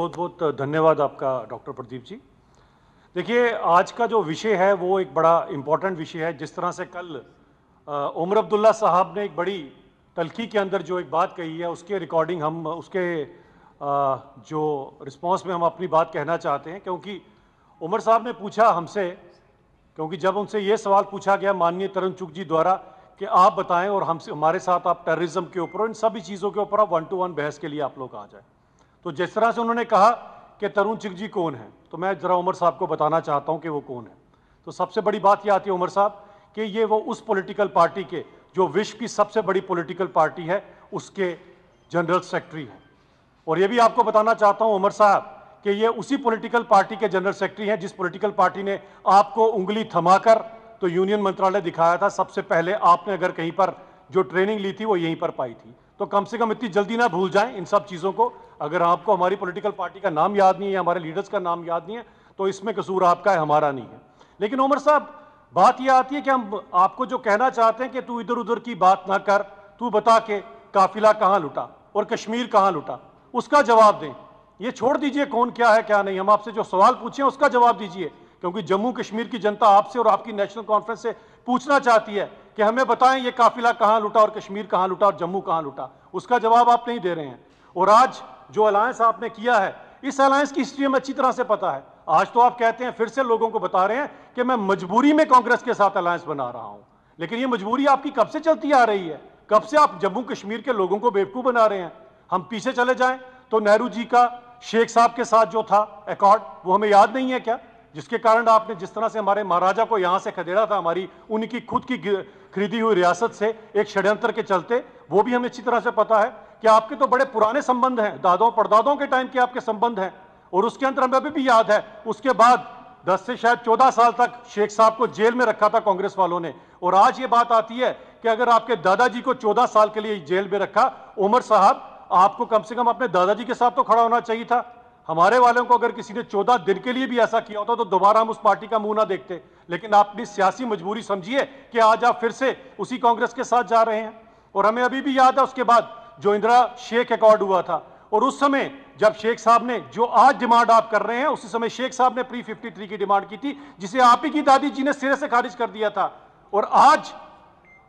बहुत बहुत धन्यवाद आपका डॉक्टर प्रदीप जी। देखिए, आज का जो विषय है वो एक बड़ा इम्पोर्टेंट विषय है। जिस तरह से कल उमर अब्दुल्ला साहब ने एक बड़ी तल्खी के अंदर जो एक बात कही है, उसके रिकॉर्डिंग हम उसके जो रिस्पांस में हम अपनी बात कहना चाहते हैं। क्योंकि उमर साहब ने पूछा हमसे, क्योंकि जब उनसे ये सवाल पूछा गया माननीय तरुण चुग जी द्वारा कि आप बताएं और हमसे हमारे साथ आप टेररिज्म के ऊपर और इन सभी चीज़ों के ऊपर आप 1-to-1 बहस के लिए आप लोग आ जाए, तो जिस तरह से उन्होंने कहा कि तरुण चुग जी कौन है, तो मैं ज़रा उमर साहब को बताना चाहता हूं कि वो कौन है। तो सबसे बड़ी बात यह आती है उमर साहब कि ये वो उस पॉलिटिकल पार्टी के, जो विश्व की सबसे बड़ी पॉलिटिकल पार्टी है, उसके जनरल सेक्रेटरी हैं। और ये भी आपको बताना चाहता हूं उमर साहब कि ये उसी पॉलिटिकल पार्टी के जनरल सेक्रेटरी हैं जिस पॉलिटिकल पार्टी ने आपको उंगली थमाकर तो यूनियन मंत्रालय दिखाया था। सबसे पहले आपने अगर कहीं पर जो ट्रेनिंग ली थी वो यहीं पर पाई थी। तो कम से कम इतनी जल्दी ना भूल जाएं इन सब चीज़ों को। अगर आपको हमारी पॉलिटिकल पार्टी का नाम याद नहीं है, हमारे लीडर्स का नाम याद नहीं है, तो इसमें कसूर आपका है, हमारा नहीं है। लेकिन उमर साहब, बात यह आती है कि हम आपको जो कहना चाहते हैं कि तू इधर उधर की बात ना कर, तू बता के काफिला कहाँ लुटा और कश्मीर कहाँ लुटा, उसका जवाब दें। ये छोड़ दीजिए कौन क्या है क्या नहीं, हम आपसे जो सवाल पूछे हैं उसका जवाब दीजिए। क्योंकि जम्मू कश्मीर की जनता आपसे और आपकी नेशनल कॉन्फ्रेंस से पूछना चाहती है कि हमें बताएं ये काफिला कहाँ लुटा और कश्मीर कहाँ लुटा और जम्मू कहाँ लुटा। उसका जवाब आप नहीं दे रहे हैं। और आज जो अलायंस आपने किया है, इस अलायंस की हिस्ट्री हमें अच्छी तरह से पता है। आज तो आप कहते हैं, फिर से लोगों को बता रहे हैं कि मैं मजबूरी में कांग्रेस के साथ अलायंस बना रहा हूं। लेकिन ये मजबूरी आपकी कब से चलती आ रही है? कब से आप जम्मू कश्मीर के लोगों को बेवकूफ बना रहे हैं? हम पीछे चले जाएं तो नेहरू जी का शेख साहब के साथ जो था अकॉर्ड, वो हमें याद नहीं है क्या? जिसके कारण आपने जिस तरह से हमारे महाराजा को यहां से खदेड़ा था, हमारी उनकी खुद की खरीदी हुई रियासत से एक षड्यंत्र के चलते, वो भी हमें अच्छी तरह से पता है कि आपके तो बड़े पुराने संबंध हैं, दादों परदादों के टाइम के आपके संबंध हैं। और उसके अंदर हमें अभी भी याद है, उसके बाद 10 से शायद 14 साल तक शेख साहब को जेल में रखा था कांग्रेस वालों ने। और आज ये बात आती है कि अगर आपके दादाजी को 14 साल के लिए जेल में रखा, उमर साहब आपको कम से कम अपने दादाजी के साथ तो खड़ा होना चाहिए था। हमारे वालों को अगर किसी ने 14 दिन के लिए भी ऐसा किया होता तो दोबारा हम उस पार्टी का मुंह ना देखते। लेकिन आपने सियासी मजबूरी समझिए कि आज आप फिर से उसी कांग्रेस के साथ जा रहे हैं। और हमें अभी भी याद है उसके बाद जो इंदिरा शेख अकॉर्ड हुआ था, और उस समय जब शेख साहब ने जो आज डिमांड आप कर रहे हैं, उसी समय शेख साहब ने प्री 53 की डिमांड की थी, जिसे आप ही की दादी जी ने सिरे से खारिज कर दिया था। और आज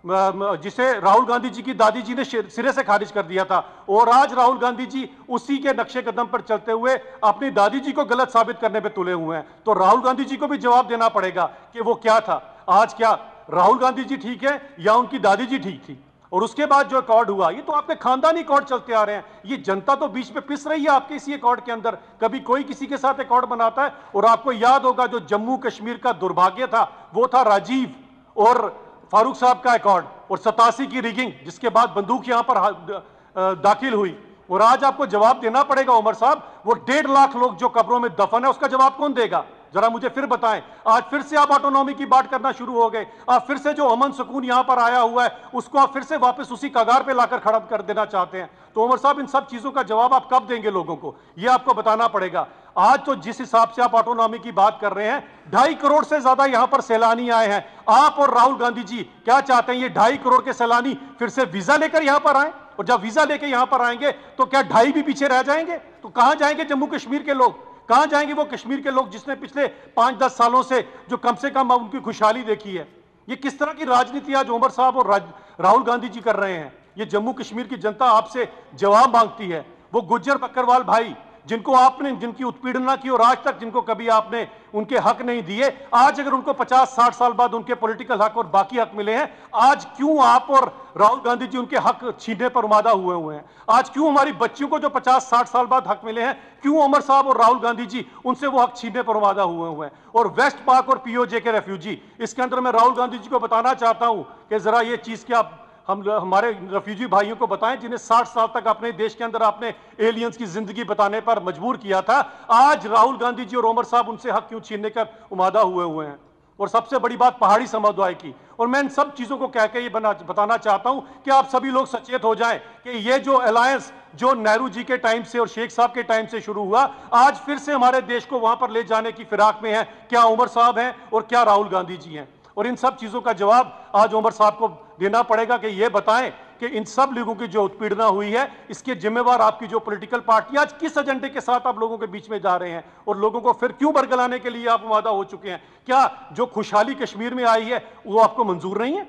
जिसे राहुल गांधी जी की दादी जी ने सिरे से खारिज कर दिया था। और आज राहुल गांधी जी उसी के नक्शे कदम पर चलते हुए अपनी दादी जी को गलत साबित करने पे तुले हुए हैं। तो राहुल गांधी जी को भी जवाब देना पड़ेगा कि वो क्या था। आज क्या राहुल गांधी जी ठीक है या उनकी दादी जी ठीक थी? और उसके बाद जो अकॉर्ड हुआ, ये तो आपके खानदानी अकॉर्ड चलते आ रहे हैं। ये जनता तो बीच में पिस रही है आपके इसी अकॉर्ड के अंदर। कभी कोई किसी के साथ अकॉर्ड बनाता है। और आपको याद होगा जो जम्मू कश्मीर का दुर्भाग्य था, वो था राजीव और फारूक साहब का अकॉर्ड और 87 की रिगिंग, जिसके बाद बंदूक यहां पर दाखिल हुई। और आज आपको जवाब देना पड़ेगा उमर साहब। वो 1.5 लाख लोग जो कब्रों में दफन है, उसका जवाब कौन देगा? जरा मुझे फिर बताएं। आज फिर से आप ऑटोनॉमी की बात करना शुरू हो गए। आप फिर से जो अमन सुकून यहां पर आया हुआ है, उसको आप फिर से वापस उसी कगार पे लाकर खड़ा कर देना चाहते हैं। तो उमर साहब, इन सब चीजों का जवाब आप कब देंगे लोगों को? यह आपको बताना पड़ेगा। आज तो जिस हिसाब से आप ऑटोनॉमी की बात कर रहे हैं, 2.5 करोड़ से ज्यादा यहां पर सैलानी आए हैं। आप और राहुल गांधी जी क्या चाहते हैं? ये 2.5 करोड़ के सैलानी फिर से वीजा लेकर यहां पर आए? और जब वीजा लेकर यहां पर आएंगे तो क्या 2.5 भी पीछे रह जाएंगे? तो कहां जाएंगे जम्मू कश्मीर के लोग? कहां जाएंगे वो कश्मीर के लोग जिसने पिछले 5-10 सालों से जो कम से कम उनकी खुशहाली देखी है? ये किस तरह की राजनीति आज उमर साहब और राहुल गांधी जी कर रहे हैं? ये जम्मू कश्मीर की जनता आपसे जवाब मांगती है। वो गुज्जर बकरवाल भाई जिनको आपने, जिनकी उत्पीड़ना की और आज तक जिनको कभी आपने उनके हक नहीं दिए, आज अगर उनको 50-60 साल बाद उनके पॉलिटिकल हक और बाकी हक मिले हैं, आज क्यों आप और राहुल गांधी जी उनके हक छीनने पर उमादा हुए हैं? आज क्यों हमारी बच्चियों को जो 50-60 साल बाद हक मिले हैं, क्यों उमर साहब और राहुल गांधी जी उनसे वो हक छीनने पर उमादा हुए हैं? और वेस्ट पाक और पीओजे के रेफ्यूजी, इसके अंदर मैं राहुल गांधी जी को बताना चाहता हूं कि जरा ये चीज क्या हम हमारे रेफ्यूजी भाइयों को बताएं जिन्हें 60 साल तक अपने देश के अंदर आपने एलियंस की जिंदगी बताने पर मजबूर किया था। आज राहुल गांधी जी और उमर साहब उनसे हक क्यों छीनने का उमादा हुए हैं? और सबसे बड़ी बात पहाड़ी समुदाय की। और मैं इन सब चीजों को कह के ये बताना चाहता हूं कि आप सभी लोग सचेत हो जाएं कि ये जो अलायंस जो नेहरू जी के टाइम से और शेख साहब के टाइम से शुरू हुआ, आज फिर से हमारे देश को वहां पर ले जाने की फिराक में है। क्या उमर साहब हैं और क्या राहुल गांधी जी हैं? और इन सब चीजों का जवाब आज उमर साहब को देना पड़ेगा कि ये बताएं कि इन सब लोगों की जो उत्पीड़ना हुई है इसके जिम्मेवार आपकी जो पॉलिटिकल पार्टी आज किस एजेंडे के साथ आप लोगों के बीच में जा रहे हैं और लोगों को फिर क्यों बरगलाने के लिए आप वादा हो चुके हैं। क्या जो खुशहाली कश्मीर में आई है वो आपको मंजूर नहीं है?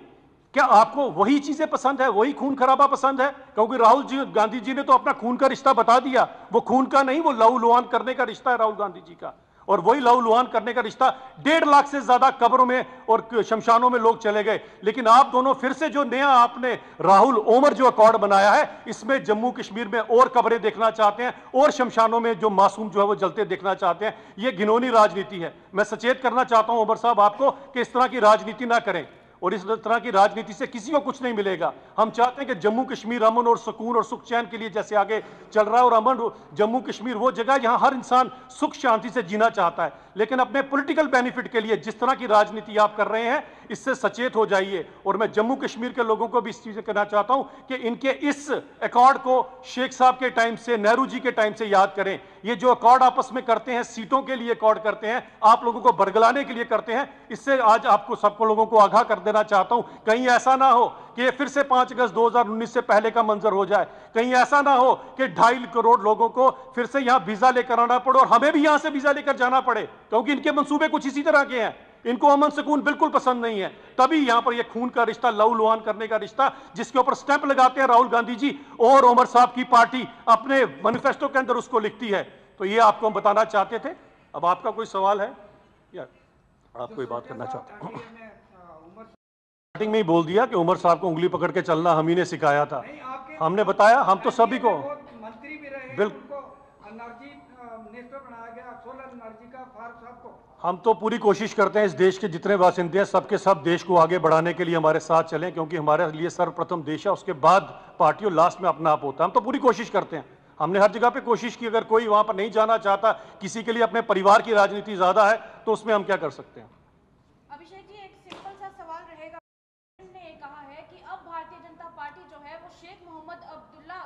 क्या आपको वही चीजें पसंद है, वही खून खराबा पसंद है? क्योंकि राहुल जी गांधी जी ने तो अपना खून का रिश्ता बता दिया, वो खून का नहीं, वो लहू लुहान करने का रिश्ता है राहुल गांधी जी का। और वही लहू लुहान करने का रिश्ता 1.5 लाख से ज्यादा कब्रों में और शमशानों में लोग चले गए। लेकिन आप दोनों फिर से जो नया आपने राहुल ओमर जो अकॉर्ड बनाया है, इसमें जम्मू कश्मीर में और कब्रें देखना चाहते हैं और शमशानों में जो मासूम जो है वो जलते देखना चाहते हैं। ये घिनौनी राजनीति है। मैं सचेत करना चाहता हूं ओमर साहब आपको कि इस तरह की राजनीति ना करें और इस तरह की राजनीति से किसी को कुछ नहीं मिलेगा। हम चाहते हैं कि जम्मू कश्मीर अमन और सुकून और सुख चैन के लिए जैसे आगे चल रहा है, और अमन जम्मू कश्मीर वो जगह जहां हर इंसान सुख शांति से जीना चाहता है, लेकिन अपने पॉलिटिकल बेनिफिट के लिए जिस तरह की राजनीति आप कर रहे हैं इससे सचेत हो जाइए। और मैं जम्मू कश्मीर के लोगों को भी इस चीज कहना चाहता हूं कि इनके इस अकॉर्ड को शेख साहब के टाइम से, नेहरू जी के टाइम से याद करें। ये जो अकॉर्ड आपस में करते हैं, सीटों के लिए अकॉर्ड करते हैं, आप लोगों को बरगलाने के लिए करते हैं। इससे आज आपको सबको लोगों को आगाह कर देना चाहता हूं, कहीं ऐसा ना हो कि ये फिर से 5 अगस्त 2019 से पहले का मंजर हो जाए। कहीं ऐसा ना हो कि 2.5 करोड़ लोगों को फिर से यहां वीजा लेकर आना पड़े और हमें भी यहां से वीजा लेकर जाना पड़े, क्योंकि इनके मंसूबे कुछ इसी तरह के हैं। इनको अमन सुकून बिल्कुल पसंद नहीं है। तभी यहां पर ये खून का रिश्ता, लहू लुहान करने का रिश्ता, जिसके ऊपर स्टैंप लगाते हैं राहुल गांधी जी और ओमर साहब की पार्टी अपने मैनिफेस्टो के अंदर उसको लिखती है। तो ये आपको हम बताना चाहते थे। अब आपका कोई सवाल है या आप कोई बात करना चाहते हैं? स्टार्टिंग में ही बोल दिया कि उमर साहब को उंगली पकड़ के चलना हम ही ने सिखाया था। हमने बताया, हम तो सभी को मंत्री भी रहे, बिल्कुल एनर्जी मिनिस्टर बनाया गया, सोलर एनर्जी का फारूक साहब को। हम तो पूरी कोशिश करते हैं इस देश के जितने बासिंदे हैं सबके सब देश को आगे बढ़ाने के लिए हमारे साथ चलें, क्योंकि हमारे लिए सर्वप्रथम देश है, उसके बाद पार्टी और लास्ट में अपना आप होता है। हम तो पूरी कोशिश करते हैं, हमने हर जगह पे कोशिश की। अगर कोई वहां पर नहीं जाना चाहता, किसी के लिए अपने परिवार की राजनीति ज्यादा है, तो उसमें हम क्या कर सकते हैं। अभिषेक जी, एक सिंपल सा सवाल रहेगा। ने कहा है कि अब भारतीय जनता पार्टी जो है वो शेख मोहम्मद अब्दुल्ला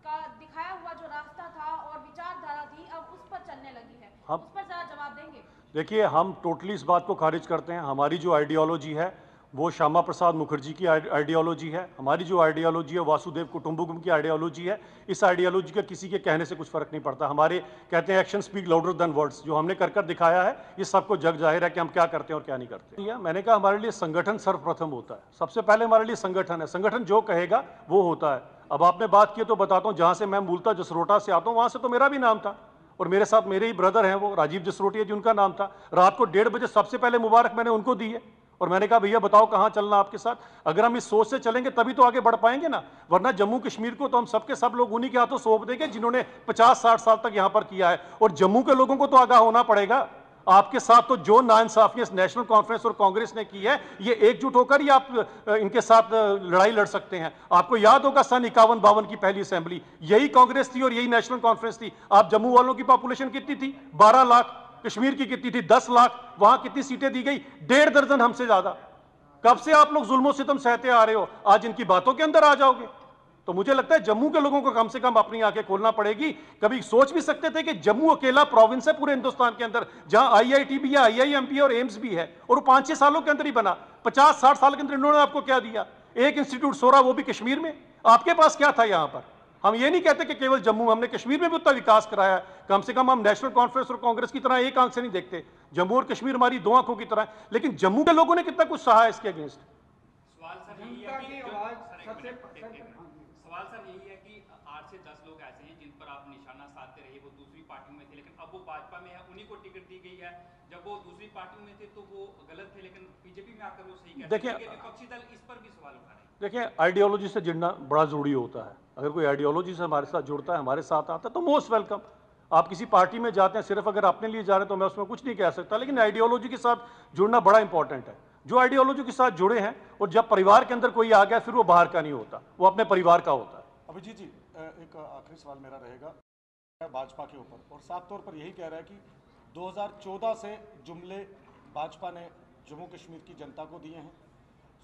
का दिखाया हुआ जो रास्ता था और विचारधारा थी, अब उस पर चलने लगी है। उस पर जरा जवाब देंगे? देखिए, हम टोटली इस बात को खारिज करते हैं। हमारी जो आइडियोलॉजी है वो श्यामा प्रसाद मुखर्जी की आइडियोलॉजी है। हमारी जो आइडियोलॉजी है वासुदेव कुटुंबकम की आइडियोलॉजी है। इस आइडियोलॉजी का किसी के कहने से कुछ फर्क नहीं पड़ता। हमारे कहते हैं action speak louder than words, जो हमने कर दिखाया है ये सबको जग जाहिर है कि हम क्या करते हैं और क्या नहीं करते। मैंने कहा हमारे लिए संगठन सर्वप्रथम होता है, सबसे पहले हमारे लिए संगठन है। संगठन जो कहेगा वो होता है। अब आपने बात की तो बताता हूँ, जहाँ से मैं मूलतः जसरोटा से आता हूँ वहाँ से तो मेरा भी नाम था, और मेरे साथ मेरे ही ब्रदर हैं वो राजीव जसरोटिया जी, उनका नाम था। रात को 1:30 बजे सबसे पहले मुबारक मैंने उनको दी है, और मैंने कहा भैया बताओ कहां चलना आपके साथ। अगर हम इस सोच से चलेंगे तभी तो आगे बढ़ पाएंगे ना, वरना जम्मू कश्मीर को तो हम सबके सब लोग उन्हीं के हाथों सौंप देंगे जिन्होंने 50-60 साल तक यहां पर किया है। और जम्मू के लोगों को तो आगाह होना पड़ेगा। आपके साथ तो जो नाइंसाफियां नेशनल कॉन्फ्रेंस और कांग्रेस ने की है, ये एकजुट होकर ही आप इनके साथ लड़ाई लड़ सकते हैं। आपको याद होगा सन 51-52 की पहली असेंबली यही कांग्रेस थी और यही नेशनल कॉन्फ्रेंस थी। आप जम्मू वालों की पॉपुलेशन कितनी थी? 12 लाख। कश्मीर की कितनी थी? 10 लाख। वहां कितनी सीटें दी गई? 1.5 दर्जन हमसे ज्यादा। कब से आप लोग जुल्मो सितम सहते आ रहे हो, आज इनकी बातों के अंदर आ जाओगे? तो मुझे लगता है जम्मू के लोगों को कम से कम अपनी आंखें खोलना पड़ेगी। कभी सोच भी सकते थे कि जम्मू अकेला प्रोविंस है पूरे हिंदुस्तान के अंदर जहां आईआईटी भी है, आईआईएम भी है और एम्स भी है, और वो 5-6 सालों के अंदर ही बना। 50-60 साल के अंदर इन्होंने आपको क्या दिया? एक इंस्टीट्यूट सोरा, वो भी कश्मीर में। आपके पास क्या था यहां पर? हम ये नहीं कहते कि केवल जम्मू, हमने कश्मीर में भी उतना विकास कराया है। कम से कम हम नेशनल कॉन्फ्रेंस और कांग्रेस की तरह एक आंख से नहीं देखते। जम्मू और कश्मीर हमारी 2 आंखों की तरह है। लेकिन जम्मू के लोगों ने कितना कुछ सहा है इसके अगेंस्ट। सवाल सर यही है कि 8 से 10 लोग ऐसे हैं जिन पर आप निशाना साधते रहे, वो दूसरी पार्टियों में थे, लेकिन अब वो भाजपा में है, उन्हीं को टिकट दी गई है। जब वो दूसरी पार्टियों में थे तो वो गलत थे, लेकिन बीजेपी में आकर वो सही कहते हैं। देखिए, विपक्षी दल इस पर भी सवाल उठा रहे हैं। देखिए, आइडियोलॉजी से जुड़ना बड़ा जरूरी होता है। अगर कोई आइडियोलॉजी से हमारे साथ जुड़ता है, हमारे साथ आता है, तो मोस्ट वेलकम। आप किसी पार्टी में जाते हैं सिर्फ अगर अपने लिए जा रहे हैं तो मैं उसमें कुछ नहीं कह सकता, लेकिन आइडियोलॉजी के साथ जुड़ना बड़ा इंपॉर्टेंट है। जो आइडियोलॉजी के साथ जुड़े हैं, और जब परिवार के अंदर कोई आ गया फिर वो बाहर का नहीं होता, वो अपने परिवार का होता है। अभिजीत जी, एक आखिरी सवाल मेरा रहेगा भाजपा के ऊपर, और साफ तौर पर यही कह रहा है कि 2014 से जुमले भाजपा ने जम्मू कश्मीर की जनता को दिए हैं,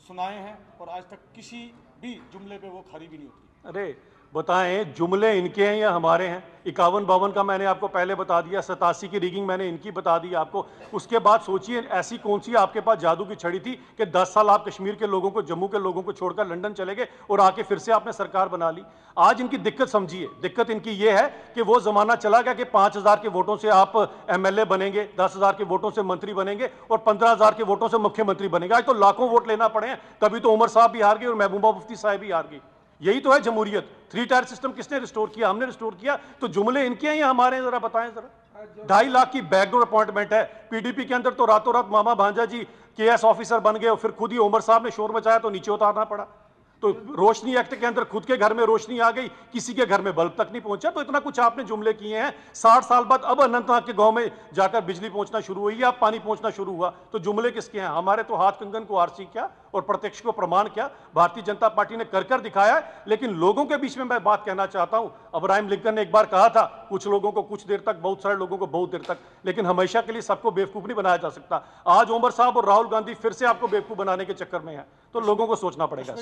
सुनाए हैं, और आज तक किसी भी जुमले पे वो खरी भी नहीं उतरी। अरे बताएं, जुमले इनके हैं या हमारे हैं? 51-52 का मैंने आपको पहले बता दिया, 87 की रिगिंग मैंने इनकी बता दी आपको। उसके बाद सोचिए ऐसी कौन सी आपके पास जादू की छड़ी थी कि 10 साल आप कश्मीर के लोगों को, जम्मू के लोगों को छोड़कर लंदन चले गए और आके फिर से आपने सरकार बना ली। आज इनकी दिक्कत समझिए, दिक्कत इनकी ये है कि वो जमाना चला गया कि 5000 के वोटों से आप एमएलए बनेंगे, 10,000 के वोटों से मंत्री बनेंगे और 15,000 के वोटों से मुख्यमंत्री बनेंगे। आज तो लाखों वोट लेना पड़े हैं, तभी तो उमर साहब भी हार गए और महबूबा मुफ्ती साहब भी हार गई। यही तो है जमहूरियत। 3 टायर सिस्टम किसने रिस्टोर किया? हमने रिस्टोर किया। तो जुमले इनके हैं या हमारे हैं? जरा बताएं जरा। 2.5 लाख की बैकडोर अपॉइंटमेंट है पीडीपी के अंदर, तो रातों रात मामा भांजा जी केएस ऑफिसर बन गए और फिर खुद ही उमर साहब ने शोर मचाया तो नीचे उतारना पड़ा। तो रोशनी एक्ट के अंदर खुद के घर में रोशनी आ गई, किसी के घर में बल्ब तक नहीं पहुंचा। तो इतना कुछ आपने जुमले किए हैं। 60 साल बाद अब अनंतनाग के गांव में जाकर बिजली पहुंचना शुरू हुई है, अब पानी पहुंचना शुरू हुआ। तो जुमले किसके हैं? हमारे तो हाथ कंगन को आरसी क्या और प्रत्यक्ष को प्रमाण क्या भारतीय जनता पार्टी ने कर दिखाया है। लेकिन लोगों के बीच में मैं बात कहना चाहता हूं, अब्राहम लिंकन ने एक बार कहा था, कुछ लोगों को कुछ देर तक, बहुत सारे लोगों को बहुत देर तक, लेकिन हमेशा के लिए सबको बेवकूफ नहीं बनाया जा सकता। आज उमर साहब और राहुल गांधी फिर से आपको बेवकूफ बनाने के चक्कर में है, तो लोगों को सोचना पड़ेगा।